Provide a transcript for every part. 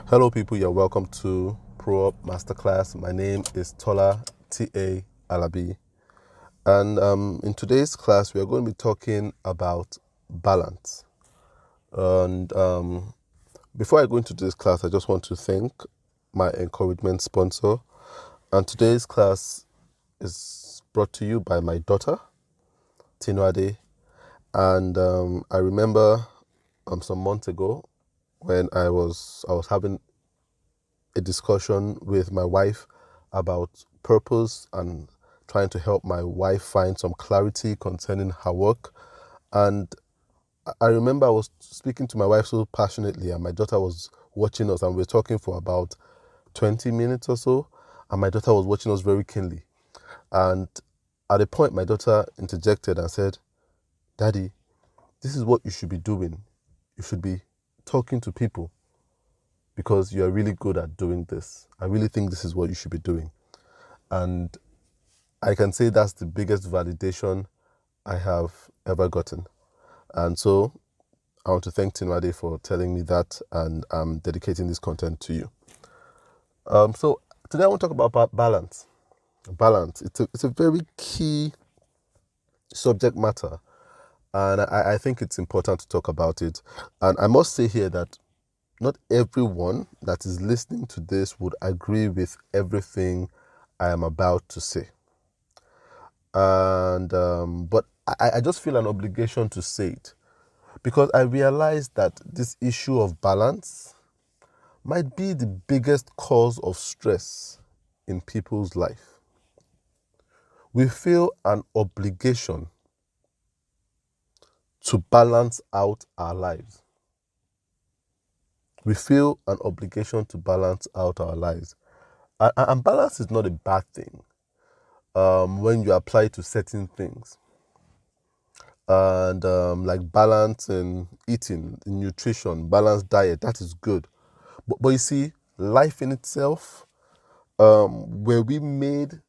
Hello, people. You're welcome to Pro Up Masterclass. My name is Tola, T.A. Alabi. And in today's class, we are going to be talking about balance. And before I go into this class, I just want to thank my encouragement sponsor. And today's class is brought to you by my daughter, Tinuade. And I remember some months ago when I was having a discussion with my wife about purpose and trying to help my wife find some clarity concerning her work. And I remember I was speaking to my wife so passionately, and my daughter was watching us, and we were talking for about 20 minutes or so, and my daughter was watching us very keenly. And at a point, my daughter interjected and said, "Daddy, this is what you should be doing. You should be talking to people because you're really good at doing this. I really think this is what you should be doing." And I can say that's the biggest validation I have ever gotten. And so I want to thank Tinwade for telling me that, and I'm dedicating this content to you. So today I want to talk about balance. Balance. It's a very key subject matter, and I think it's important to talk about it. And I must say here that not everyone that is listening to this would agree with everything I am about to say. And but I just feel an obligation to say it because I realize that this issue of balance might be the biggest cause of stress in people's life. We feel an obligation to balance out our lives. We feel an obligation to balance out our lives. And balance is not a bad thing when you apply to certain things. And like balance in eating, in nutrition, balanced diet, that is good. But you see, life in itself, were we made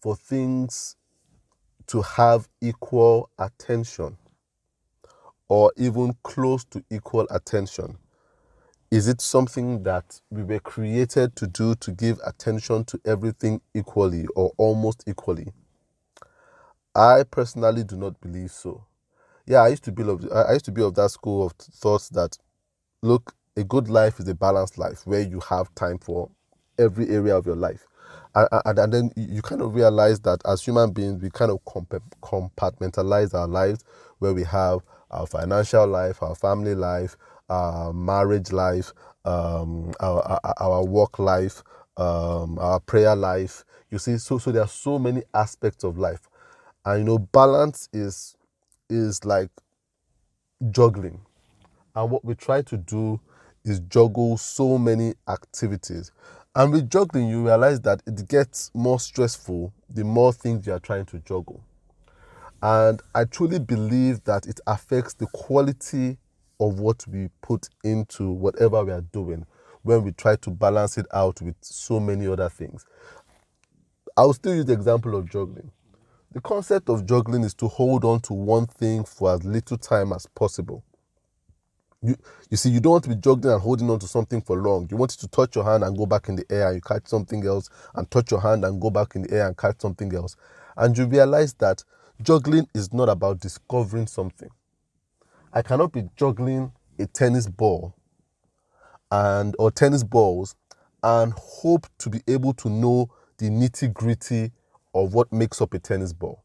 for things to have equal attention or even close to equal attention? Is it something that we were created to do, to give attention to everything equally or almost equally? I personally do not believe so. Yeah, I used to be of that school of thoughts that, look, a good life is a balanced life where you have time for every area of your life. And then you kind of realize that as human beings, we kind of compartmentalize our lives, where we have our financial life, our family life, our marriage life, our work life, our prayer life. You see, so there are so many aspects of life. And balance is like juggling. And what we try to do is juggle so many activities. And with juggling, you realize that it gets more stressful the more things you are trying to juggle. And I truly believe that it affects the quality of what we put into whatever we are doing when we try to balance it out with so many other things. I'll still use the example of juggling. The concept of juggling is to hold on to one thing for as little time as possible. You see, you don't want to be juggling and holding on to something for long. You want it to touch your hand and go back in the air and you catch something else, and touch your hand and go back in the air and catch something else. And you realize that juggling is not about discovering something. I cannot be juggling a tennis ball or tennis balls and hope to be able to know the nitty-gritty of what makes up a tennis ball,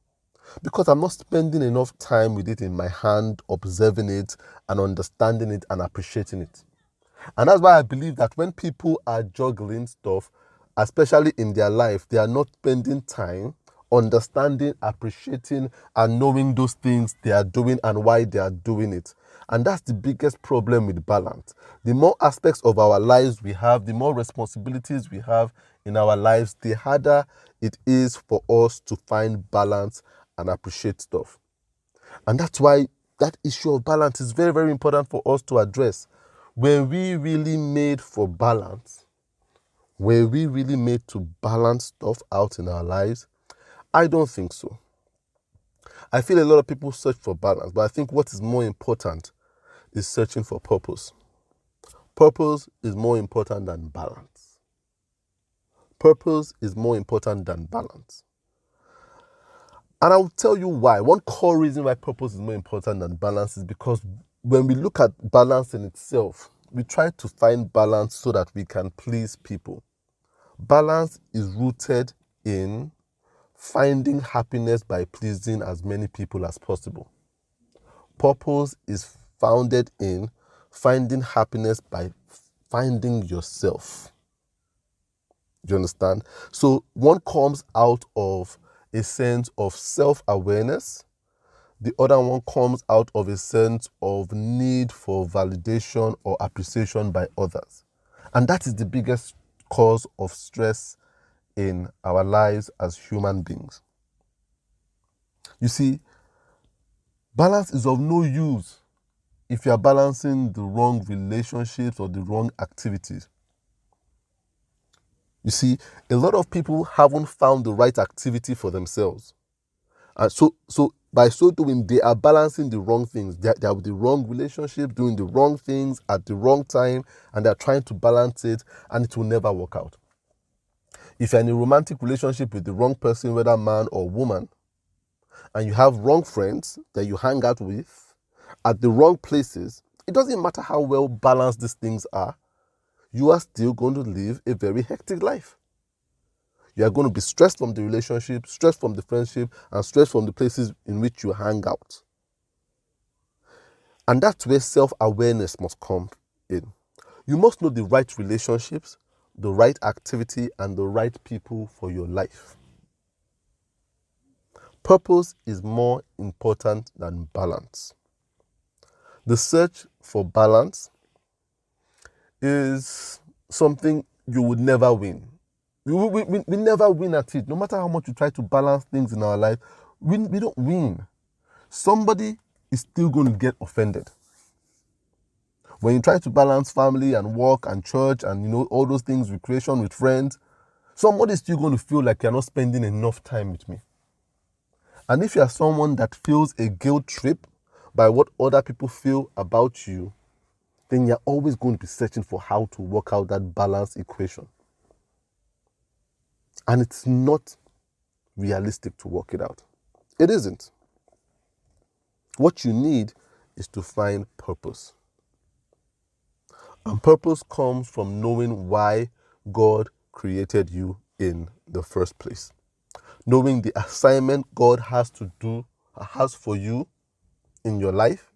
because I'm not spending enough time with it in my hand, observing it and understanding it and appreciating it. And that's why I believe that when people are juggling stuff, especially in their life, they are not spending time understanding, appreciating, and knowing those things they are doing and why they are doing it. And that's the biggest problem with balance. The more aspects of our lives we have, the more responsibilities we have in our lives, the harder it is for us to find balance and appreciate stuff. And that's why that issue of balance is very, very important for us to address. Were we really made for balance? Were we really made to balance stuff out in our lives? I don't think so. I feel a lot of people search for balance, but I think what is more important is searching for purpose. Purpose is more important than balance. Purpose is more important than balance. And I'll tell you why. One core reason why purpose is more important than balance is because when we look at balance in itself, we try to find balance so that we can please people. Balance is rooted in finding happiness by pleasing as many people as possible. Purpose is founded in finding happiness by finding yourself. Do you understand? So one comes out of a sense of self-awareness. The other one comes out of a sense of need for validation or appreciation by others. And that is the biggest cause of stress in our lives as human beings. You see, balance is of no use if you are balancing the wrong relationships or the wrong activities. You see, a lot of people haven't found the right activity for themselves. And so by so doing, they are balancing the wrong things. They are with the wrong relationship, doing the wrong things at the wrong time, and they're trying to balance it, and it will never work out. If you're in a romantic relationship with the wrong person, whether man or woman, and you have wrong friends that you hang out with at the wrong places, it doesn't matter how well balanced these things are, you are still going to live a very hectic life. You are going to be stressed from the relationship, stressed from the friendship, and stressed from the places in which you hang out. And that's where self-awareness must come in. You must know the right relationships, the right activity, and the right people for your life. Purpose is more important than balance. The search for balance is something you would never win. We never win at it. No matter how much you try to balance things in our life, we don't win. Somebody is still going to get offended. When you try to balance family and work and church and all those things, recreation with friends, somebody is still going to feel like you're not spending enough time with me. And if you are someone that feels a guilt trip by what other people feel about you, then you're always going to be searching for how to work out that balance equation. And it's not realistic to work it out. It isn't. What you need is to find purpose. And purpose comes from knowing why God created you in the first place. Knowing the assignment God has for you in your life,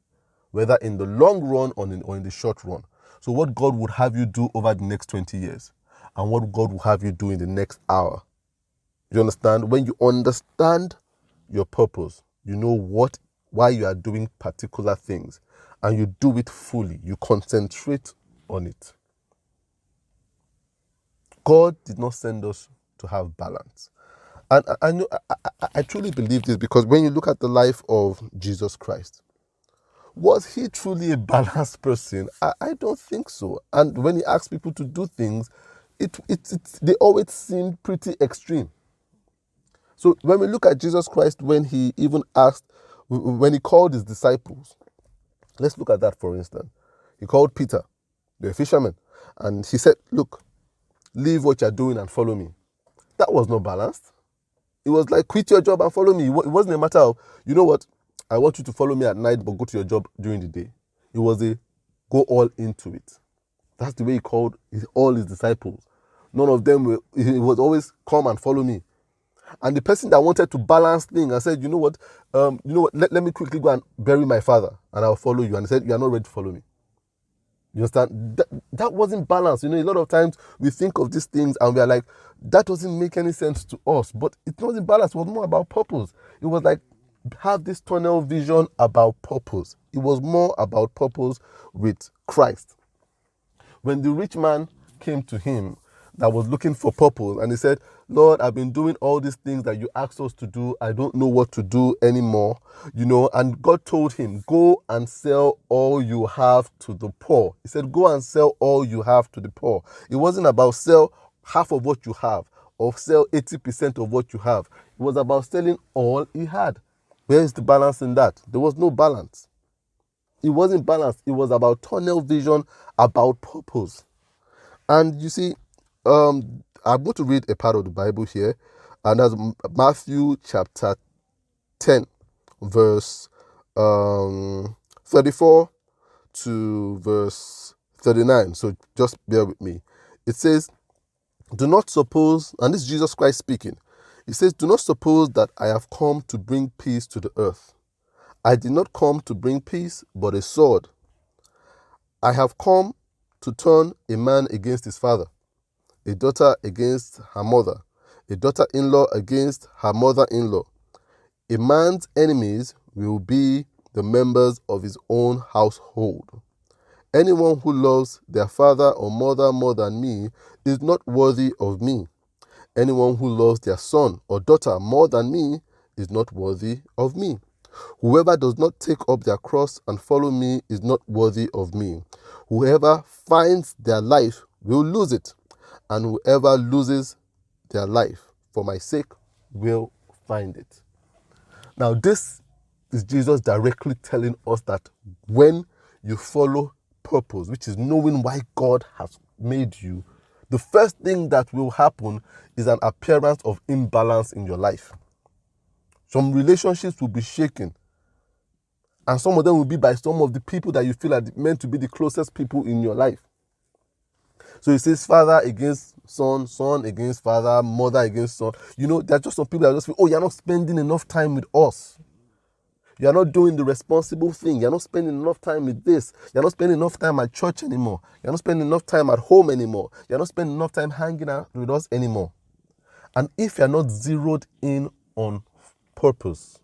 whether in the long run or in the short run. So what God would have you do over the next 20 years and what God will have you do in the next hour. You understand? When you understand your purpose, you know why you are doing particular things, and you do it fully. You concentrate on it. God did not send us to have balance. And I truly believe this because when you look at the life of Jesus Christ, was he truly a balanced person? I don't think so. And when he asked people to do things, they always seem pretty extreme. So when we look at Jesus Christ, when he called his disciples, let's look at that for instance. He called Peter, the fisherman, and he said, look, leave what you're doing and follow me. That was not balanced. It was like, quit your job and follow me. It wasn't a matter of, you know what, I want you to follow me at night, but go to your job during the day. It was a go all into it. That's the way he called all his disciples. None of them it was always come and follow me. And the person that wanted to balance things and said, let me quickly go and bury my father and I'll follow you. And he said, you are not ready to follow me. You understand? That wasn't balanced. A lot of times we think of these things and we are like, that doesn't make any sense to us. But it wasn't balanced. It was more about purpose. It was like, have this tunnel vision about purpose. It was more about purpose with Christ. When the rich man came to him that was looking for purpose and he said, Lord, I've been doing all these things that you asked us to do. I don't know what to do anymore, and God told him, go and sell all you have to the poor. He said, go and sell all you have to the poor. It wasn't about sell half of what you have or sell 80% of what you have. It was about selling all he had. Where is the balance in that? There was no balance. It wasn't balanced. It was about tunnel vision, about purpose. And you see, I'm going to read a part of the Bible here, and that's Matthew chapter 10, verse 34 to verse 39. So just bear with me. It says, do not suppose, and this is Jesus Christ speaking. He says, do not suppose that I have come to bring peace to the earth. I did not come to bring peace, but a sword. I have come to turn a man against his father, a daughter against her mother, a daughter-in-law against her mother-in-law. A man's enemies will be the members of his own household. Anyone who loves their father or mother more than me is not worthy of me. Anyone who loves their son or daughter more than me is not worthy of me. Whoever does not take up their cross and follow me is not worthy of me. Whoever finds their life will lose it, and whoever loses their life for my sake will find it. Now, this is Jesus directly telling us that when you follow purpose, which is knowing why God has made you, the first thing that will happen is an appearance of imbalance in your life. Some relationships will be shaken, and some of them will be by some of the people that you feel are meant to be the closest people in your life. So it says father against son, son against father, mother against son. You know, there are just some people that just feel, oh, you're not spending enough time with us. You're not doing the responsible thing. You're not spending enough time with this. You're not spending enough time at church anymore. You're not spending enough time at home anymore. You're not spending enough time hanging out with us anymore. And if you're not zeroed in on purpose,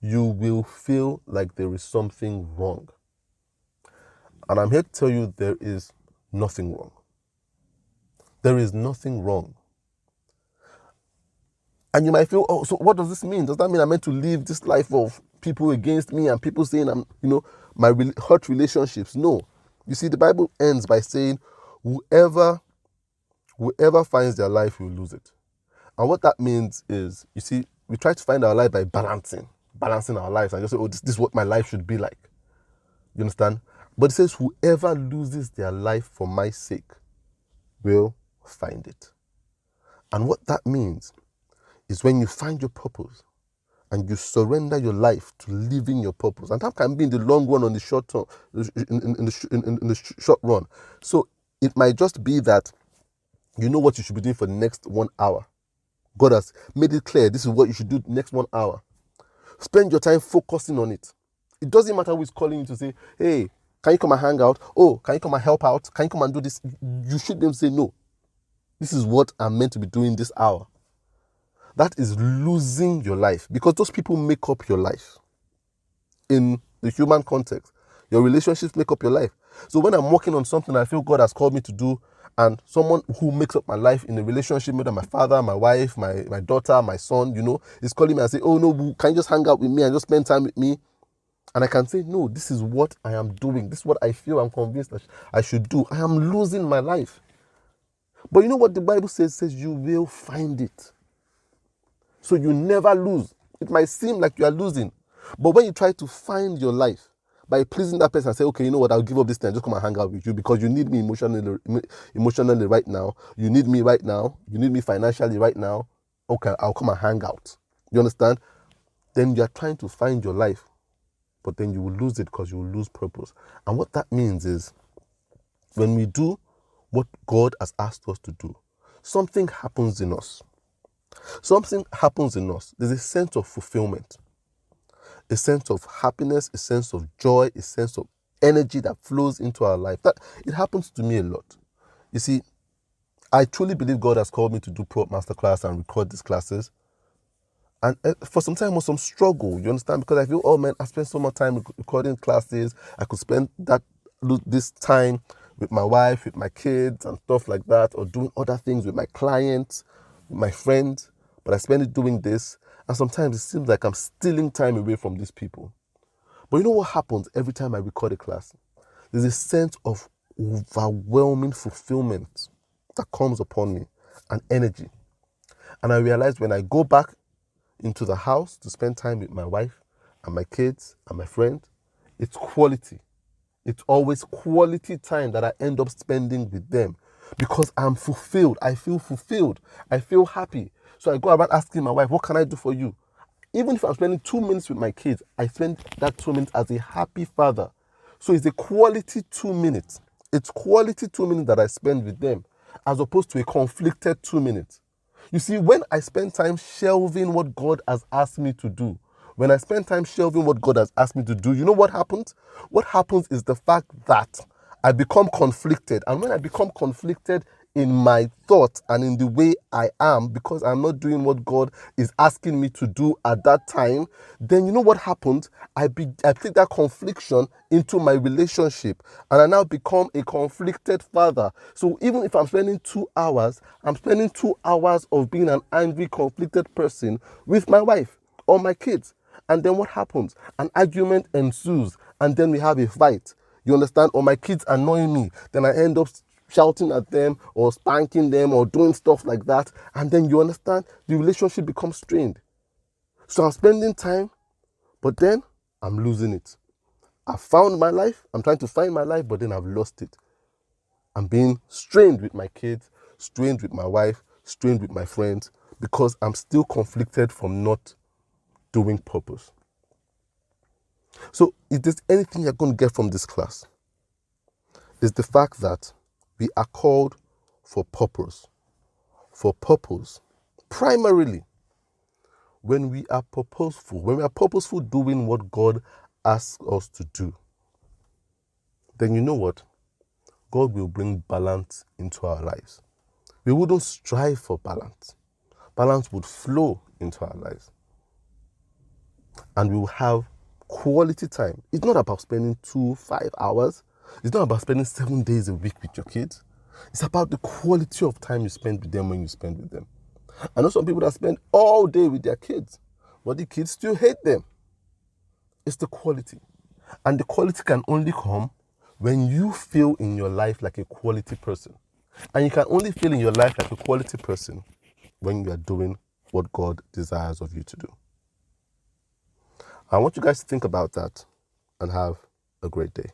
you will feel like there is something wrong. And I'm here to tell you there is nothing wrong. There is nothing wrong. And you might feel, oh, so what does this mean? Does that mean I'm meant to live this life of people against me and people saying I'm, my hurt relationships? No. You see, the Bible ends by saying, whoever finds their life will lose it. And what that means is, you see, we try to find our life by balancing our lives and just say, oh, this is what my life should be like. You understand? But it says, whoever loses their life for my sake will find it. And what that means is when you find your purpose and you surrender your life to living your purpose. And that can be in the long run, on the short term, in the short run. So it might just be that you know what you should be doing for the next 1 hour. God has made it clear, this is what you should do the next 1 hour. Spend your time focusing on it. It doesn't matter who is calling you to say, hey, can you come and hang out? Oh, can you come and help out? Can you come and do this? You should then say, no, this is what I'm meant to be doing this hour. That is losing your life, because those people make up your life. In the human context, your relationships make up your life. So when I'm working on something I feel God has called me to do, and someone who makes up my life in a relationship, whether my father, my wife, my daughter, my son, is calling me and say, oh no, can you just hang out with me and just spend time with me? And I can say, no, this is what I am doing. This is what I feel I'm convinced that I should do. I am losing my life. But you know what the Bible says? It says you will find it. So you never lose. It might seem like you are losing. But when you try to find your life by pleasing that person and say, okay, you know what, I'll give up this thing and just come and hang out with you because you need me emotionally right now. You need me right now. You need me financially right now. Okay, I'll come and hang out. You understand? Then you are trying to find your life, but then you will lose it because you will lose purpose. And what that means is when we do what God has asked us to do, something happens in us. Something happens in us. There's a sense of fulfillment, a sense of happiness, a sense of joy, a sense of energy that flows into our life. That it happens to me a lot. You see, I truly believe God has called me to do Pro Masterclass and record these classes. And for some time was some struggle, you understand? Because I feel, oh man, I spent so much time recording classes. I could spend this time with my wife, with my kids and stuff like that, or doing other things with my clients, with my friends. But I spend it doing this. And sometimes it seems like I'm stealing time away from these people. But you know what happens every time I record a class? There's a sense of overwhelming fulfillment that comes upon me and energy. And I realize when I go back into the house to spend time with my wife and my kids and my friend, It's quality. It's always quality time that I end up spending with them because I'm fulfilled. I feel fulfilled. I feel happy. So I go around asking my wife, what can I do for you? Even if I'm spending 2 minutes with my kids, I spend that 2 minutes as a happy father. So it's a quality 2 minutes. It's quality 2 minutes that I spend with them as opposed to a conflicted 2 minutes. You see, when I spend time shelving what God has asked me to do, when I spend time shelving what God has asked me to do, you know what happens? What happens is the fact that I become conflicted. And when I become conflicted in my thoughts and in the way I am, because I'm not doing what God is asking me to do at that time, then you know what happens? I take that confliction into my relationship and I now become a conflicted father. So even if I'm spending 2 hours, I'm spending 2 hours of being an angry, conflicted person with my wife or my kids. And then what happens? An argument ensues and then we have a fight. You understand? Or my kids annoying me. Then I end up shouting at them or spanking them or doing stuff like that. And then you understand? The relationship becomes strained. So I'm spending time, but then I'm losing it. I found my life. I'm trying to find my life, but then I've lost it. I'm being strained with my kids, strained with my wife, strained with my friends because I'm still conflicted from not doing purpose. So if there's anything you're going to get from this class, is the fact that we are called for purpose. For purpose. Primarily, when we are purposeful doing what God asks us to do, then you know what? God will bring balance into our lives. We wouldn't strive for balance. Balance would flow into our lives. And we will have quality time. It's not about spending 5 hours. It's not about spending 7 days a week with your kids. It's about the quality of time you spend with them when you spend with them. I know some people that spend all day with their kids, but the kids still hate them. It's the quality. And the quality can only come when you feel in your life like a quality person. And you can only feel in your life like a quality person when you are doing what God desires of you to do. I want you guys to think about that and have a great day.